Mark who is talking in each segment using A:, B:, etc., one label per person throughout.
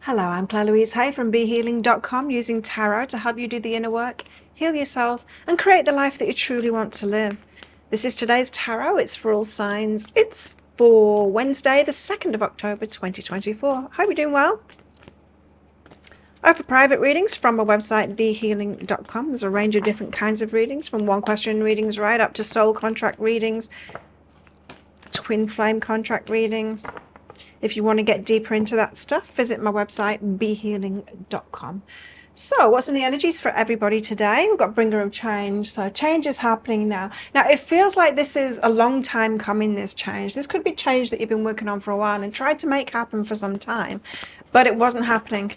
A: Hello, I'm Claire Louise Hay from BeHealing.com, using tarot to help you do the inner work, heal yourself, and create the life that you truly want to live. This is today's tarot. It's for all signs. It's for Wednesday, the 2nd of October, 2024. Hope you're doing well. I offer private readings from my website, BeHealing.com. There's a range of different kinds of readings, from one question readings right up to soul contract readings, twin flame contract readings. If you want to get deeper into that stuff, visit my website, BeHealing.com. So what's in the energies for everybody today? We've got bringer of change. So change is happening now. Now, it feels like this is a long time coming, this change. This could be change that you've been working on for a while and tried to make happen for some time, but it wasn't happening.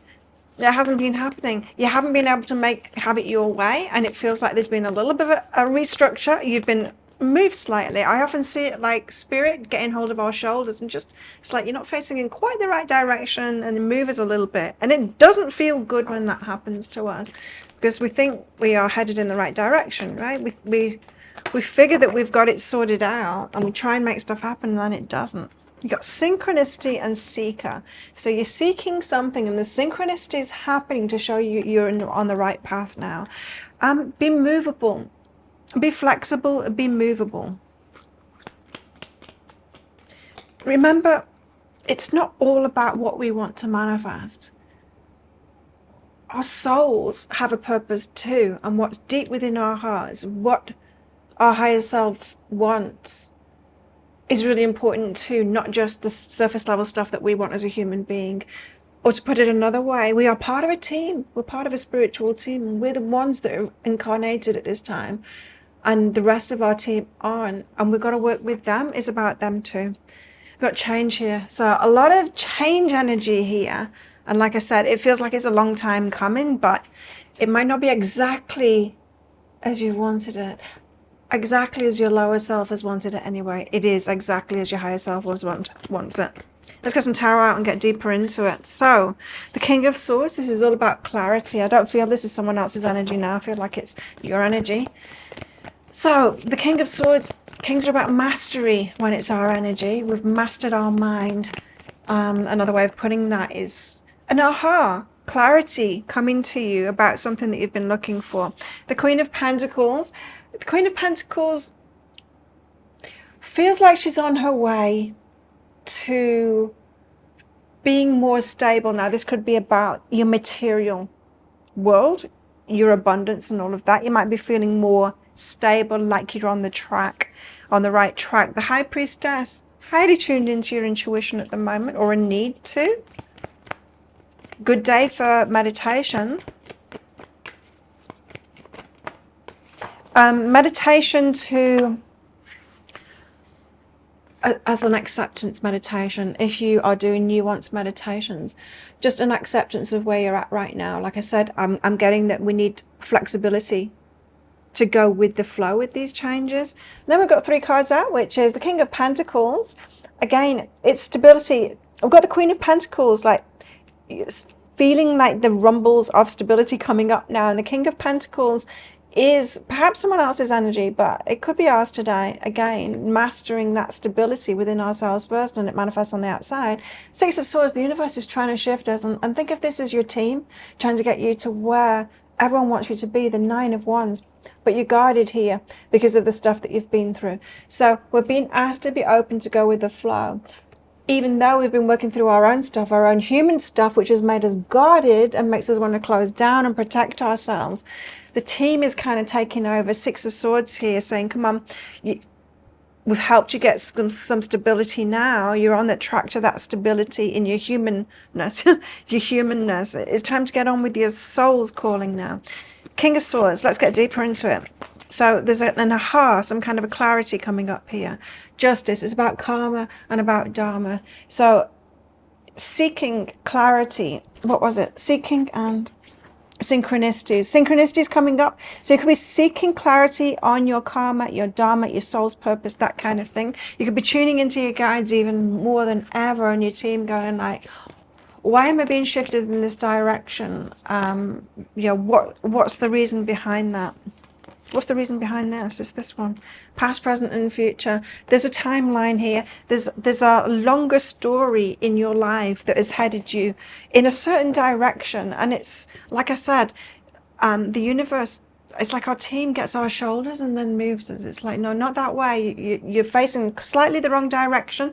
A: It hasn't been happening. You haven't been able to have it your way, and it feels like there's been a little bit of a restructure. You've been moved slightly. I often see it like spirit getting hold of our shoulders and just, it's like you're not facing in quite the right direction, and move us a little bit. And it doesn't feel good when that happens to us, because we think we are headed in the right direction, right? We figure that we've got it sorted out, and we try and make stuff happen, and then it doesn't. You've got synchronicity and seeker. So you're seeking something, and the synchronicity is happening to show you you're on the right path now. Be movable. Be flexible, be movable. Remember, it's not all about what we want to manifest. Our souls have a purpose too, and what's deep within our hearts, what our higher self wants, is really important too, not just the surface level stuff that we want as a human being. Or to put it another way, we are part of a team. We're part of a spiritual team. We're the ones that are incarnated at this time, and the rest of our team aren't, and we've got to work with them. It's about them too. We've got change here, so a lot of change energy here. And like I said, it feels like it's a long time coming, but it might not be exactly as you wanted it, exactly as your lower self has wanted it anyway. It is exactly as your higher self wants it. Let's get some tarot out and get deeper into it. So the King of Swords, this is all about clarity. I don't feel this is someone else's energy now. I feel like it's your energy. So the King of Swords, kings are about mastery when it's our energy. We've mastered our mind. Another way of putting that is an aha, clarity coming to you about something that you've been looking for. The Queen of Pentacles. The Queen of Pentacles feels like she's on her way to being more stable. Now, this could be about your material world, your abundance and all of that. You might be feeling more stable, like you're on the right track. The High Priestess, highly tuned into your intuition at the moment, or a need to. Good day for meditation. Meditation as an acceptance meditation. If you are doing nuanced meditations, just an acceptance of where you're at right now. Like I said, I'm getting that we need flexibility to go with the flow with these changes. And then we've got 3 cards out, which is the King of Pentacles. Again, it's stability. We've got the Queen of Pentacles, like feeling like the rumbles of stability coming up now. And the King of Pentacles is perhaps someone else's energy, but it could be ours today. Again, mastering that stability within ourselves first, and it manifests on the outside. 6 of Swords, the universe is trying to shift us, and think of this as your team, trying to get you to where everyone wants you to be. The 9 of Wands, but you're guarded here because of the stuff that you've been through. So we're being asked to be open to go with the flow. Even though we've been working through our own stuff, our own human stuff, which has made us guarded and makes us want to close down and protect ourselves, the team is kind of taking over. 6 of Swords here, saying, come on, we've helped you get some stability now. You're on that track to that stability in your humanness. Your humanness. It's time to get on with your soul's calling now. King of Swords, let's get deeper into it. So there's an aha, some kind of a clarity coming up here. Justice is about karma and about dharma. So seeking clarity, what was it? Seeking and synchronicities. Synchronicities coming up. So you could be seeking clarity on your karma, your dharma, your soul's purpose, that kind of thing. You could be tuning into your guides even more than ever, on your team, going like, why am I being shifted in this direction? What's the reason behind that? What's the reason behind this? It's this one. Past, present, and future. There's a timeline here. There's a longer story in your life that has headed you in a certain direction. And it's, like I said, the universe, it's like our team gets our shoulders and then moves us. It's like, no, not that way. You're facing slightly the wrong direction.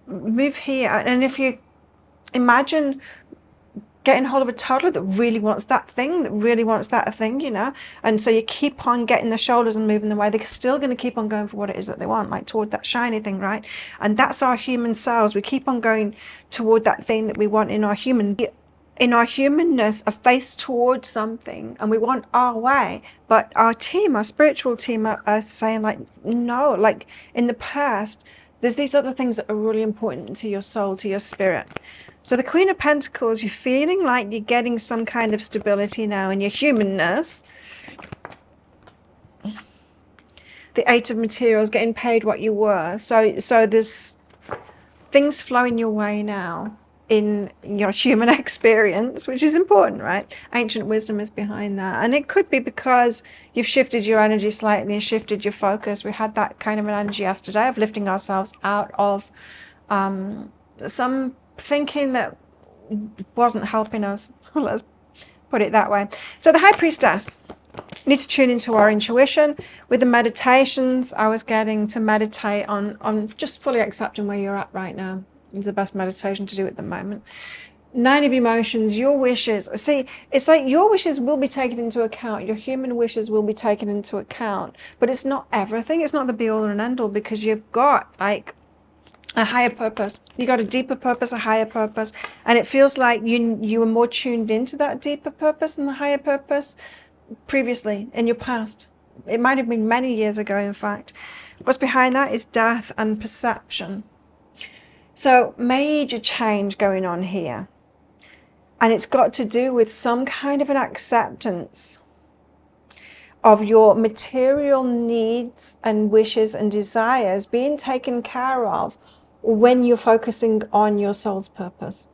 A: Move here. And if you imagine getting hold of a toddler that really wants that thing, you know, and so you keep on getting the shoulders and moving the way, they're still going to keep on going for what it is that they want, like toward that shiny thing, right? And that's our human selves. We keep on going toward that thing that we want in our humanness, a face towards something, and we want our way. But our team, our spiritual team, are saying, like, no, like in the past, there's these other things that are really important to your soul, to your spirit. So the Queen of Pentacles, you're feeling like you're getting some kind of stability now in your humanness. The Eight of Materials, getting paid what you were. So there's things flowing your way now in your human experience, which is important, right? Ancient wisdom is behind that. And it could be because you've shifted your energy slightly and shifted your focus. We had that kind of an energy yesterday of lifting ourselves out of some thinking that wasn't helping us. Let's put it that way. So the High Priestess, we need to tune into our intuition. With the meditations, I was getting to meditate on just fully accepting where you're at right now. It's the best meditation to do at the moment. 9 of Emotions, your wishes. See, it's like your wishes will be taken into account. Your human wishes will be taken into account. But it's not everything. It's not the be all and end all, because you've got like a higher purpose. You got a deeper purpose, a higher purpose. And it feels like you were more tuned into that deeper purpose and the higher purpose previously in your past. It might have been many years ago, in fact. What's behind that is death and perception. So major change going on here. And it's got to do with some kind of an acceptance of your material needs and wishes and desires being taken care of when you're focusing on your soul's purpose.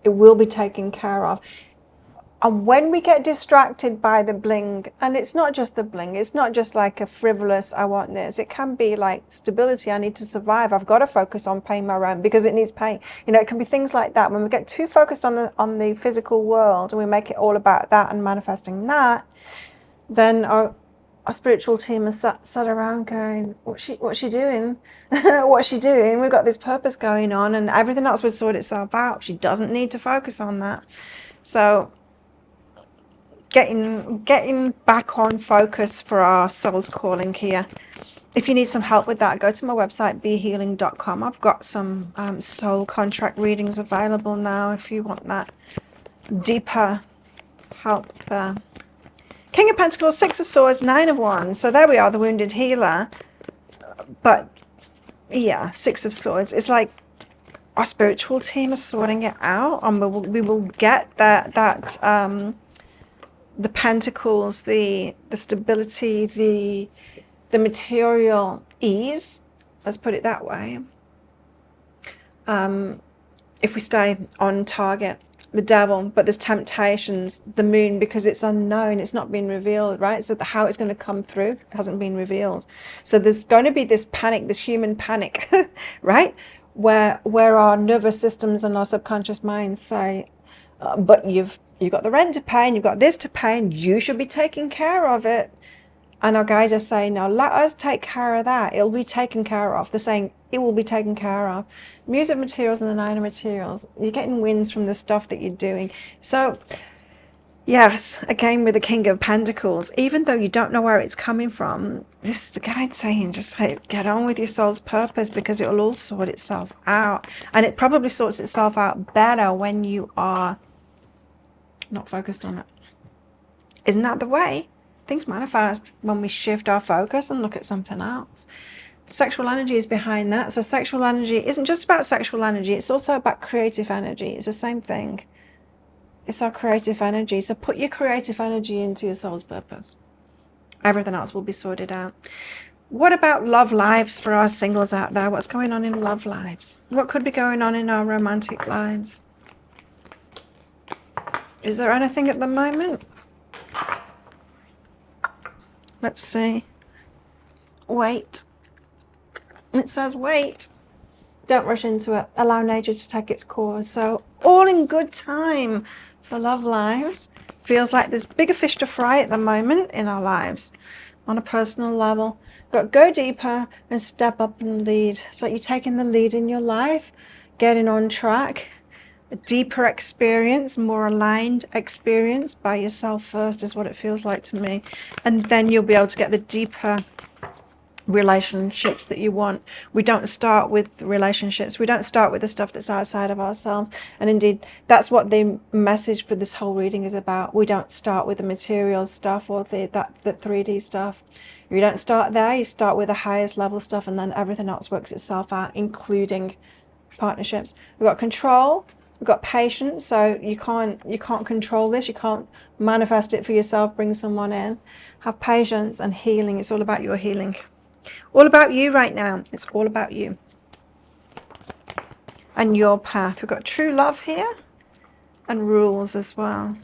A: It will be taken care of. And when we get distracted by the bling, and it's not just the bling, it's not just like a frivolous, I want this. It can be like stability, I need to survive. I've got to focus on paying my rent because it needs paying. You know, it can be things like that. When we get too focused on the physical world and we make it all about that and manifesting that, then our spiritual team is sat around going, what's she doing? What's she doing? We've got this purpose going on and everything else would sort itself out. She doesn't need to focus on that. So getting back on focus for our soul's calling here. If you need some help with that, go to my website, behealing.com. I've got some soul contract readings available now if you want that deeper help there. King of Pentacles, 6 of Swords, 9 of Wands. So there we are, the wounded healer. But yeah, 6 of Swords. It's like our spiritual team is sorting it out, and we will get that the Pentacles, the stability, the material ease. Let's put it that way. If we stay on target. The Devil, but there's temptations, the Moon, because it's unknown, it's not been revealed, right? So how it's going to come through hasn't been revealed. So there's going to be this panic, this human panic, right? Where our nervous systems and our subconscious minds say, but you've got the rent to pay and you've got this to pay and you should be taking care of it. And our guides are saying, now let us take care of that. It'll be taken care of. They're saying it will be taken care of. Music materials and the 9 of materials. You're getting wins from the stuff that you're doing. So yes, again with the King of Pentacles, even though you don't know where it's coming from, this is the guide saying, just like, get on with your soul's purpose because it will all sort itself out. And it probably sorts itself out better when you are not focused on it. Isn't that the way? Things manifest when we shift our focus and look at something else. Sexual energy is behind that. So sexual energy isn't just about sexual energy. It's also about creative energy. It's the same thing. It's our creative energy. So put your creative energy into your soul's purpose. Everything else will be sorted out. What about love lives for our singles out there? What's going on in love lives? What could be going on in our romantic lives? Is there anything at the moment? Let's see. Wait. It says wait. Don't rush into it. Allow nature to take its course. So all in good time for love lives. Feels like there's bigger fish to fry at the moment in our lives on a personal level. Got to go deeper and step up and lead. So you're taking the lead in your life, getting on track, a deeper experience, more aligned experience by yourself first is what it feels like to me. And then you'll be able to get the deeper relationships that you want. We don't start with relationships. We don't start with the stuff that's outside of ourselves. And indeed, that's what the message for this whole reading is about. We don't start with the material stuff or the 3D stuff. You don't start there. You start with the highest level stuff, and then everything else works itself out, including partnerships. We've got control. We've got patience. So you can't control this. You can't manifest it for yourself. Bring someone in. Have patience and healing. It's all about your healing. All about you right now. It's all about you and your path. We've got true love here and rules as well.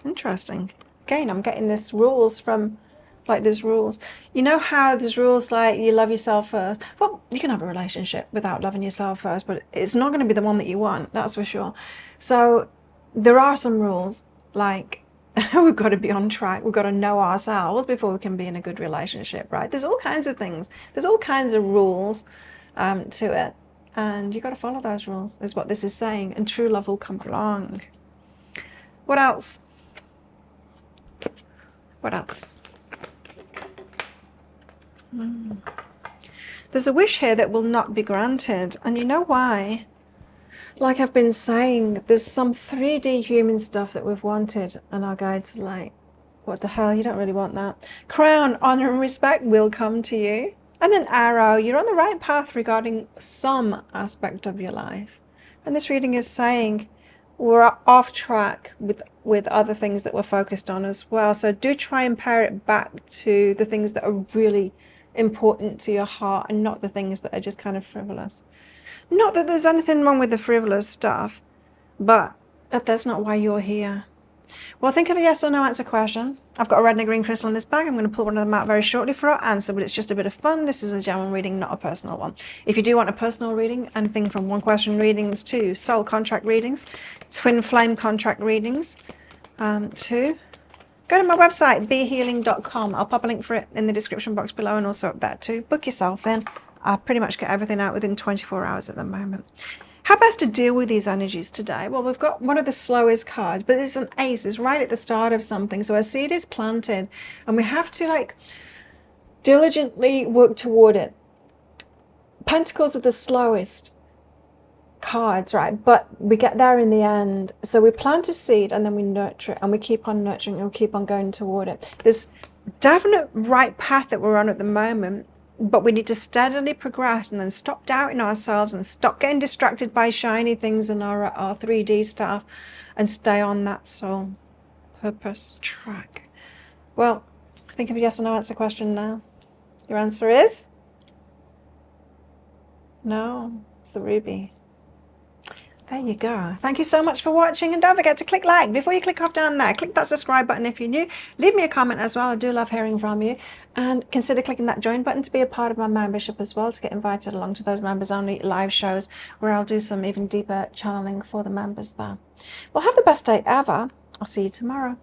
A: Interesting. Again, I'm getting this rules from, like, there's rules. You know how there's rules like you love yourself first? Well, you can have a relationship without loving yourself first, but it's not going to be the one that you want. That's for sure. So there are some rules, like, we've got to be on track. We've got to know ourselves before we can be in a good relationship, right? There's all kinds of things. There's all kinds of rules to it. And you've got to follow those rules, is what this is saying. And true love will come along. What else? What else? There's a wish here that will not be granted. And you know why? Like I've been saying, there's some 3D human stuff that we've wanted, and our guides are like, what the hell, you don't really want that. Crown, honor and respect will come to you. And an arrow, you're on the right path regarding some aspect of your life. And this reading is saying we're off track with other things that we're focused on as well. So do try and pare it back to the things that are really important to your heart and not the things that are just kind of frivolous. Not that there's anything wrong with the frivolous stuff, but that's not why you're here. Well, think of a yes or no answer question. I've got a red and a green crystal in this bag. I'm going to pull one of them out very shortly for our answer, but it's just a bit of fun. This is a general reading, not a personal one. If you do want a personal reading, anything from one question readings to soul contract readings, twin flame contract readings, to go to my website, behealing.com. I'll pop a link for it in the description box below and also up there too. Book yourself in. I pretty much get everything out within 24 hours at the moment. How best to deal with these energies today? Well, we've got one of the slowest cards, but it's an ace. It's right at the start of something. So a seed is planted and we have to, like, diligently work toward it. Pentacles are the slowest cards, right? But we get there in the end. So we plant a seed and then we nurture it, and we keep on nurturing and we keep on going toward it. There's definite right path that we're on at the moment, but we need to steadily progress and then stop doubting ourselves and stop getting distracted by shiny things and our 3D stuff and stay on that soul purpose track. Well, think of a yes or no answer question now. Your answer is no. It's the ruby. There you go. Thank you so much for watching, and don't forget to click like before you click off down there. Click that subscribe button if you're new. Leave me a comment as well. I do love hearing from you, and consider clicking that join button to be a part of my membership as well, to get invited along to those members only live shows where I'll do some even deeper channeling for the members there. Well, have the best day ever. I'll see you tomorrow.